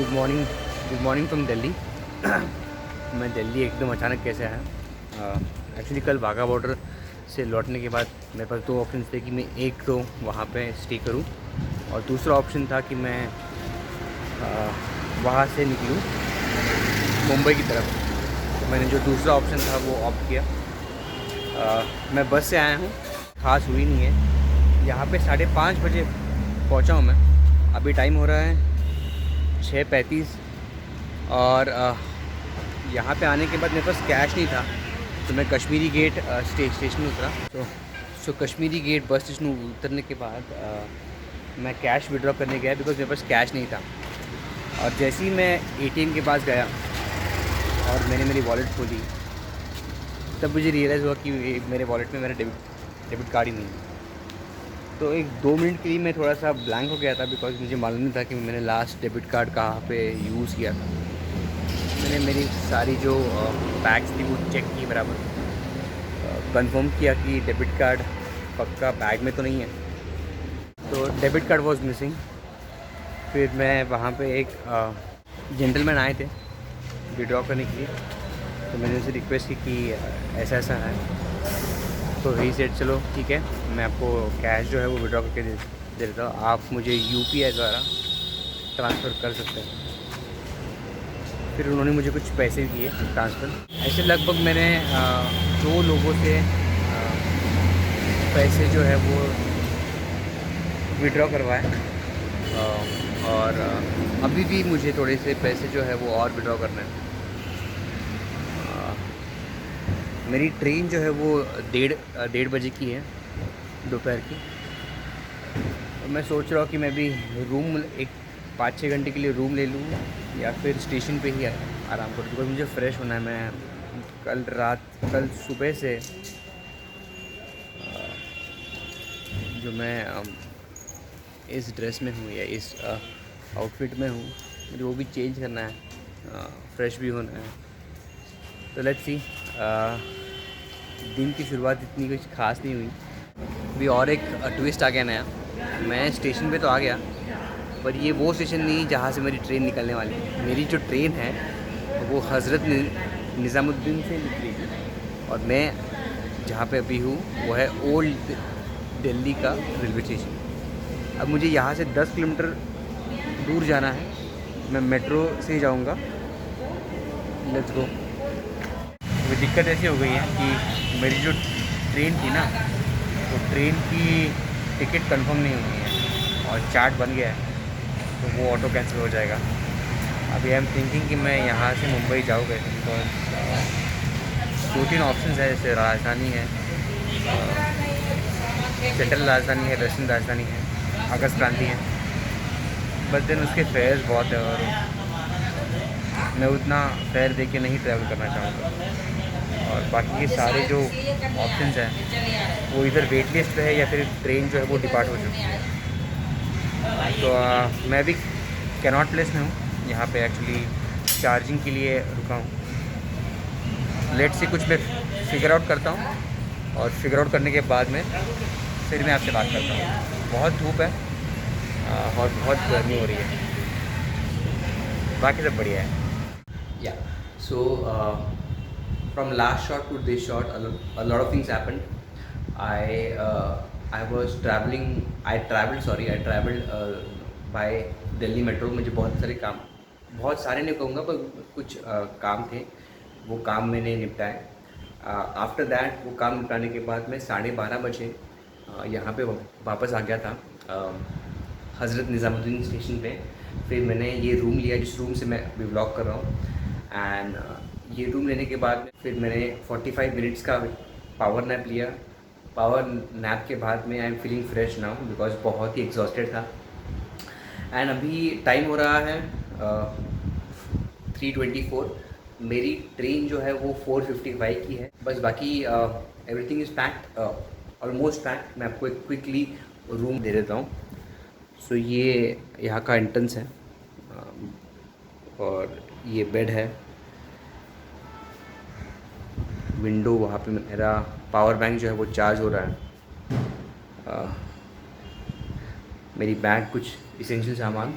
Good morning from Delhi. मैं दिल्ली एकदम अचानक कैसे आया। एक्चुअली कल वाघा बॉर्डर से लौटने के बाद मेरे पास दो ऑप्शन थे कि मैं एक तो वहाँ पे स्टे करूँ और दूसरा ऑप्शन था कि मैं वहाँ से निकलूँ मुंबई की तरफ। तो मैंने जो दूसरा ऑप्शन था वो ऑप्ट किया। मैं बस से आया हूँ, खास हुई नहीं है। यहाँ पे 5:30 बजे पहुँचा हूँ मैं। अभी टाइम हो रहा है 6:35 और यहाँ पे आने के बाद मेरे पास कैश नहीं था, तो मैं कश्मीरी गेट स्टेशन उतरा। तो कश्मीरी गेट बस स्टेशन उतरने के बाद मैं कैश विड्रॉ करने गया बिकॉज मेरे पास कैश नहीं था। और जैसे ही मैं एटीएम के पास गया और मैंने मेरी वॉलेट खोली, तब मुझे रियलाइज़ हुआ कि मेरे वॉलेट में मेरा डेबिट कार्ड ही नहीं है। तो एक 2 मिनट के लिए मैं थोड़ा सा ब्लैंक हो गया था बिकॉज मुझे मालूम नहीं था कि मैंने लास्ट डेबिट कार्ड कहाँ पे यूज़ किया था। मैंने मेरी सारी जो बैग्स थी वो चेक की, बराबर कंफर्म किया कि डेबिट कार्ड पक्का बैग में तो नहीं है। तो डेबिट कार्ड वाज मिसिंग। फिर मैं वहाँ पे एक जेंटलमैन आए थे विड्रॉ करने के लिए, तो मैंने उनसे रिक्वेस्ट की कि ऐसा ऐसा है। तो ही सेड चलो ठीक है, मैं आपको कैश जो है वो विड्रॉ करके दे देता हूँ, आप मुझे यूपीआई द्वारा ट्रांसफ़र कर सकते हैं। फिर उन्होंने मुझे कुछ पैसे किए ट्रांसफ़र। ऐसे लगभग मैंने 2 लोगों से पैसे जो है वो विड्रॉ करवाए। और अभी भी मुझे थोड़े से पैसे जो है वो और विड्रॉ करना है। मेरी ट्रेन जो है वो 1:30 बजे की है दोपहर की। और मैं सोच रहा हूँ कि मैं भी रूम एक 5-6 घंटे के लिए रूम ले लूँ या फिर स्टेशन पे ही आराम करूँ, बिकॉज मुझे फ़्रेश होना है। मैं कल सुबह से जो मैं इस ड्रेस में हूँ या इस आउटफिट में हूँ, मुझे वो भी चेंज करना है, फ़्रेश भी होना है। तो लेट्स सी। दिन की शुरुआत इतनी कुछ खास नहीं हुई। अभी और एक ट्विस्ट आ गया नया। मैं स्टेशन पे तो आ गया, पर ये वो स्टेशन नहीं जहाँ से मेरी ट्रेन निकलने वाली है। मेरी जो ट्रेन है वो हज़रत निज़ामुद्दीन से निकलेगी और मैं जहाँ पे अभी हूँ वो है ओल्ड दिल्ली का रेलवे स्टेशन। अब मुझे यहाँ से 10 किलोमीटर दूर जाना है। मैं मेट्रो से ही जाऊँगा। Let's go. अभी दिक्कत ऐसी हो गई है कि मेरी जो ट्रेन थी ना, तो ट्रेन की टिकट कंफर्म नहीं हुई है और चार्ट बन गया है, तो वो ऑटो कैंसिल हो जाएगा। अभी आई एम थिंकिंग कि मैं यहाँ से मुंबई जाऊँ कैसे, बिकॉज 2-3 ऑप्शन है, जैसे राजधानी है, सेंट्रल राजधानी है, वेस्टर्न राजधानी है, अगस्त क्रांति है। बस दिन उसके फेयर्स बहुत है और मैं उतना फेयर दे के नहीं ट्रैवल करना चाहूँगा। और बाकी के सारे जो ऑप्शंस हैं वो इधर वेट लिस्ट पे है या फिर ट्रेन जो है वो डिपार्ट हो चुकी है। तो मैं भी कैनॉट प्लेस में हूँ, यहाँ पे एक्चुअली चार्जिंग के लिए रुका हूँ। लेट से कुछ मैं फिगर आउट करता हूँ और फिगर आउट करने के बाद में फिर मैं आपसे बात करता हूँ। बहुत धूप है और बहुत गर्मी हो रही है, बाकी सब बढ़िया है। या सो from last shot to this shot, a lot of things happened. I was traveling. I traveled by Delhi metro. मुझे बहुत सारे नहीं कहूँगा, पर कुछ काम थे, वो काम मैंने निपटाए। आफ्टर दैट वो काम निपटाने के बाद मैं 12:30 बजे यहाँ पे वापस आ गया था हज़रत निज़ामुद्दीन स्टेशन पे। फिर मैंने ये रूम लिया जिस रूम से मैं अभी व्लॉग कर रहा हूँ। एंड ये रूम लेने के बाद फिर मैंने 45 मिनट्स का पावर नैप लिया। पावर नैप के बाद में I am feeling fresh now because बहुत ही एग्जॉस्टेड था। एंड अभी टाइम हो रहा है 3:24। मेरी ट्रेन जो है वो 4:55 की है। बस बाकी everything is packed, almost packed. मैं आपको एक क्विकली रूम दे देता हूँ। सो ये यहाँ का एंट्रेंस है और ये बेड है, विंडो, वहाँ पे मेरा पावर बैंक जो है वो चार्ज हो रहा है। मेरी बैग, कुछ इसेंशियल सामान,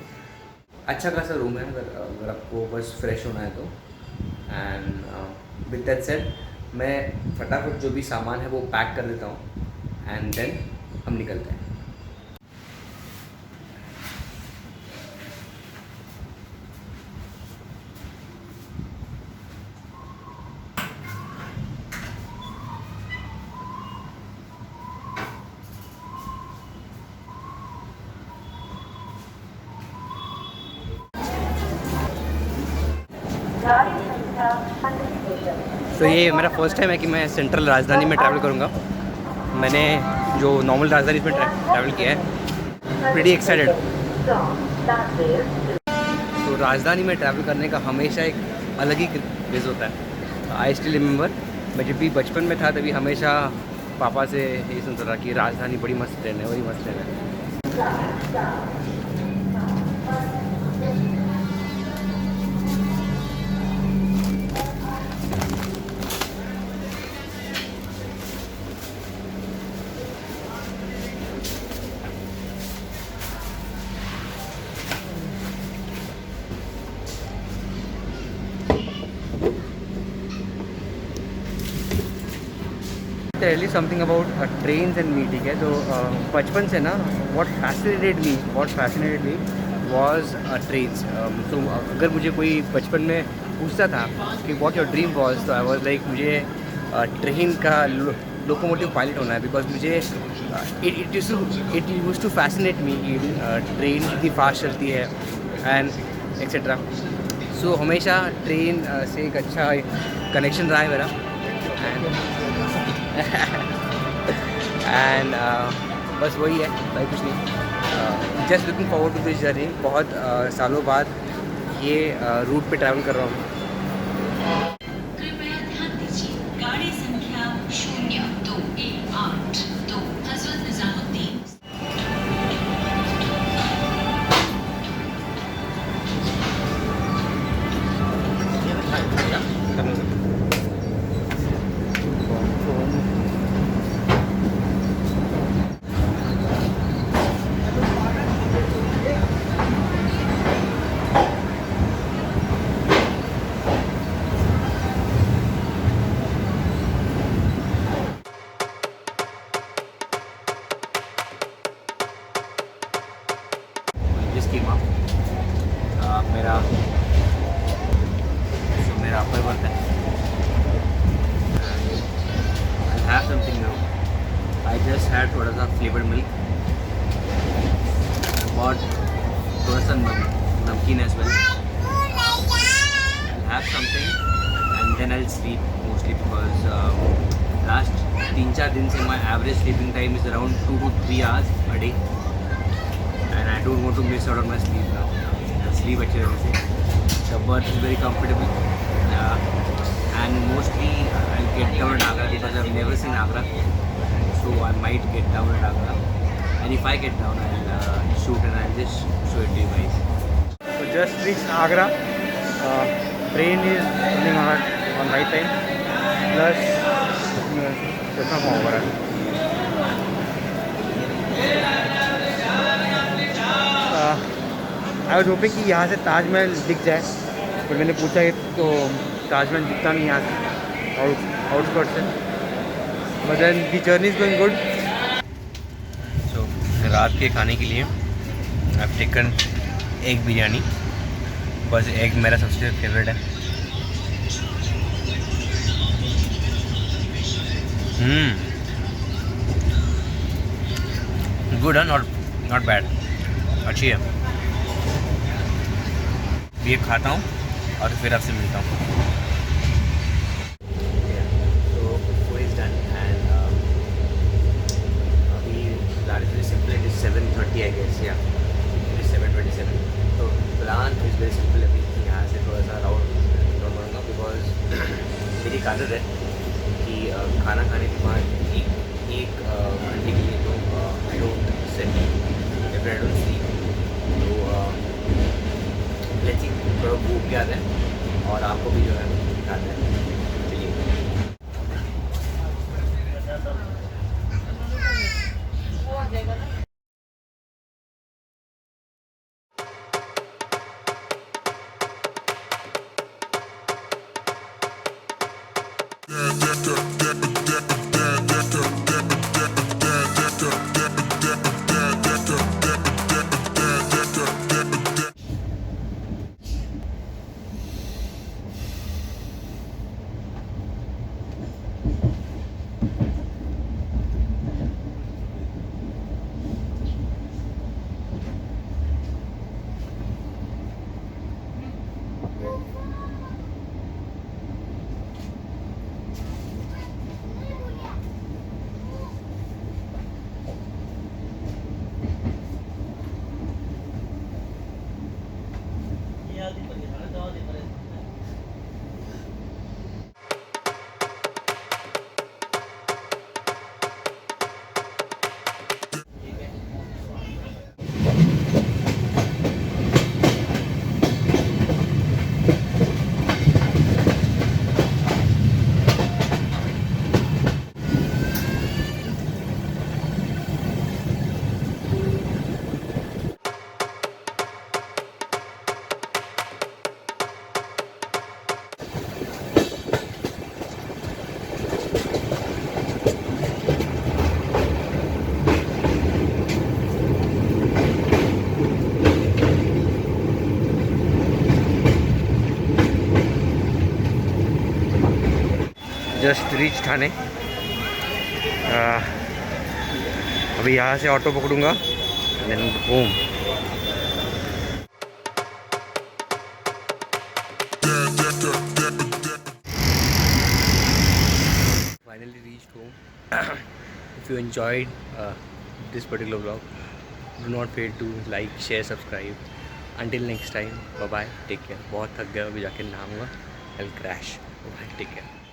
अच्छा खासा रूम है अगर आपको बस फ्रेश होना है तो। एंड विद दैट सेड मैं फटाफट जो भी सामान है वो पैक कर देता हूँ एंड देन हम निकलते हैं। तो ये मेरा फर्स्ट टाइम है कि मैं सेंट्रल राजधानी में ट्रैवल करूँगा। मैंने जो नॉर्मल राजधानी में ट्रैवल किया है, प्रीटी एक्साइटेड। तो राजधानी में ट्रैवल करने का हमेशा एक अलग ही क्रेज़ होता है। आई स्टिल रिमेंबर, मैं जब भी बचपन में था तभी हमेशा पापा से यही सुनता था कि राजधानी बड़ी मस्त ट्रेन है, बड़ी मस्त ट्रेन है। Tell you something about trains and me, ठीक है। तो बचपन से ना what fascinated me was trains. तो अगर मुझे कोई बचपन में पूछता था कि व्हाट योर ड्रीम वाज, तो आई वाज लाइक मुझे ट्रेन का लोकोमोटिव पायलट होना है, बिकॉज मुझे it use to fascinate me कि ट्रेन कितनी फास्ट चलती है एंड एक्सेट्रा। सो हमेशा ट्रेन से एक अच्छा कनेक्शन रहा है मेरा। एंड बस वही है, भाई कुछ नहीं। Just looking forward to this journey. बहुत सालों बाद ये रूट पे ट्रैवल कर रहा हूँ। कृपया ध्यान दीजिए, गाड़ी संख्या 0218 तो हजरत निजामुद्दीन। मेरा अपर बर्थ है। I have something now. I just had थोड़ा सा फ्लेवर्ड मिल्क और थोड़ा सा नमकीन as well. I have something and then I will sleep mostly, because last 3-4 दिन से my average sleeping time is around 2 to 3 hours a day and I don't want to miss out on my sleep now. Sleep अच्छी तरह से। The berth is very comfortable and mostly I'll get down at Agra because I've never seen Agra, so I might get down at Agra, and if I get down I'll shoot and I'll just show it to you guys. So just reached Agra. Train is running on right time, plus कितना हो रहा है। I was hopping कि यहाँ से ताजमहल दिख जाए, पर मैंने पूछा तो ताजमहल दिखता नहीं यहाँ से, आउटस्कर्ट से। But then the journey is going good. So रात के खाने के लिए I have taken egg biryani. बस एग मेरा सबसे फेवरेट है। गुड है, नॉट बैड, अच्छी है। ये खाता हूँ और फिर आपसे मिलता हूँ। तो फूड इज डन एंड अभी very simple, it is 7:30 I guess, या इट इज 7:27। तो प्लान इज वेरी सिंपल। अभी यहाँ से थोड़ा सा राउंड मारूँगा, बिकॉज मेरी एक आदत है कि खाना खाने के बाद एक घंटे के लिए तो I don't sit, if I don't sleep. तो लेट्स सी, थोड़ा भूख के आता है और आपको भी जो है दिखाते हैं। चलिए। Just reach Thane. अभी यहाँ से ऑटो पकड़ूंगा then home. Finally reached home. If you enjoyed this particular vlog, do not forget to like, share, subscribe. Until next time, bye bye, take care. बहुत थक गया, अभी जाके नहाऊंगा, I'll crash. Bye, take care.